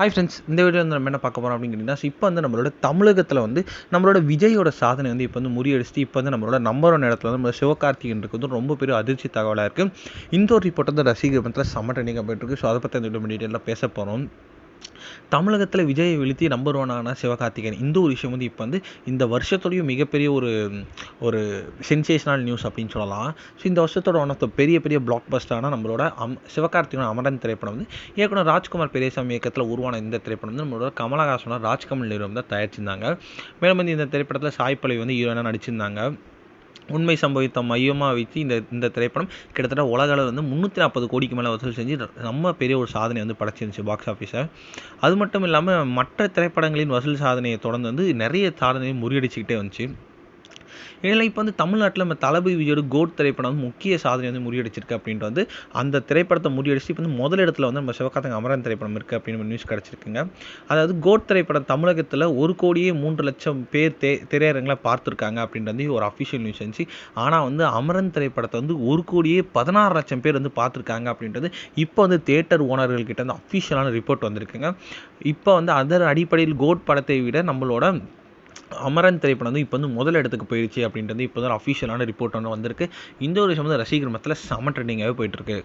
Hi friends, இந்த video வந்து நம்ம என்ன பார்க்க போகிறோம் அப்படின்னு கேட்டிங்கன்னா, இப்போ வந்து நம்மளோட தமிழகத்தில் வந்து நம்மளோட விஜயோட சாதனை வந்து இப்போ வந்து முறியடிச்சுட்டு இப்போ வந்து நம்மளோட நம்பர் 1 இடத்துல வந்து நம்ம சிவகார்த்திகேயன் வந்து ரொம்ப பெரிய அதிர்ச்சி தகவலாக இருக்குது. இந்த ஒரு ரிப்போர்ட் வந்து ரசிகர் மன்றத்தில் செம்ம ட்ரெண்டிங்காக போயிட்டுருக்கு. ஸோ அதை பற்றி அந்த வீடியோ டீட்டெயிலாக பேச போகிறோம். தமிழகத்தில் விஜயை வீழ்த்தி நம்பர் 1 ஆன சிவகார்த்திகேயன் இந்த ஒரு விஷயம் வந்து இப்போ வந்து இந்த வருஷத்தோடையும் மிகப்பெரிய ஒரு ஒரு சென்சேஷனல் நியூஸ் அப்படின்னு சொல்லலாம். ஸோ இந்த வருஷத்தோட ஒன் ஆஃப் த பெரிய பெரிய பிளாக் பஸ்டரான நம்மளோட சிவகார்த்திகேயன் அமரன் திரைப்படம் வந்து இயக்குனர் ராஜ்குமார் பெரியசாமி இயக்கத்தில் உருவான இந்த திரைப்படம் வந்து நம்மளோட கமலஹாசனோட ராஜ்கமல் நிறுவனம் தான் தயாரிச்சிருந்தாங்க. மேலும் வந்து இந்த திரைப்படத்தில் சாய் பல்லவி வந்து ஹீரோயினாக நடிச்சிருந்தாங்க. உண்மை சம்பவித்த மையமாக வைத்து இந்த திரைப்படம் கிட்டத்தட்ட உலக அளவில் வந்து 340 கோடிக்கு மேலே வசூல் செஞ்சு ரொம்ப பெரிய ஒரு சாதனை வந்து படைச்சிருந்துச்சு பாக்ஸ் ஆஃபீஸை. அது மட்டும் இல்லாமல் மற்ற திரைப்படங்களின் வசூல் சாதனையை தொடர்ந்து வந்து நிறைய சாதனையை முறியடிச்சுக்கிட்டே வந்துச்சு. இதில் இப்போ வந்து தமிழ்நாட்டில் நம்ம தளபதி விஜயோட கோட் திரைப்படம் வந்து முக்கிய சாதனை வந்து முறியடிச்சிருக்கு அப்படின்ட்டு வந்து அந்த திரைப்படத்தை முறியடிச்சு இப்போ வந்து முதல் இடத்துல வந்து நம்ம சிவகார்த்திகேயன் அமரன் திரைப்படம் இருக்குது அப்படின்னு நியூஸ் கிடச்சிருக்குங்க. அதாவது கோட் திரைப்படம் தமிழகத்தில் 1,03,00,000 பேர் திரையரங்கில் பார்த்துருக்காங்க அப்படின்றது ஒரு அஃபிஷியல் நியூஸ் இருந்துச்சு. ஆனால் வந்து அமரன் திரைப்படத்தை வந்து 1,16,00,000 பேர் வந்து பார்த்துருக்காங்க அப்படின்றது இப்போ வந்து தியேட்டர் ஓனர்கள்கிட்ட வந்து அஃபிஷியலான ரிப்போர்ட் வந்திருக்குங்க. இப்போ வந்து அதன் அடிப்படையில் கோட் படத்தை விட நம்மளோட அமரன் திரைப்படம் வந்து இப்போ வந்து முதல் இடத்துக்கு போயிடுச்சு அப்படின்றது இப்போ தான் அஃபிஷியலான ரிப்போர்ட் ஒன்று வந்திருக்கு. இந்த ஒரு விஷயம் வந்து ரசிகர் மத்தியில் செம ட்ரெண்டிங்காகவே போயிட்டுருக்கு.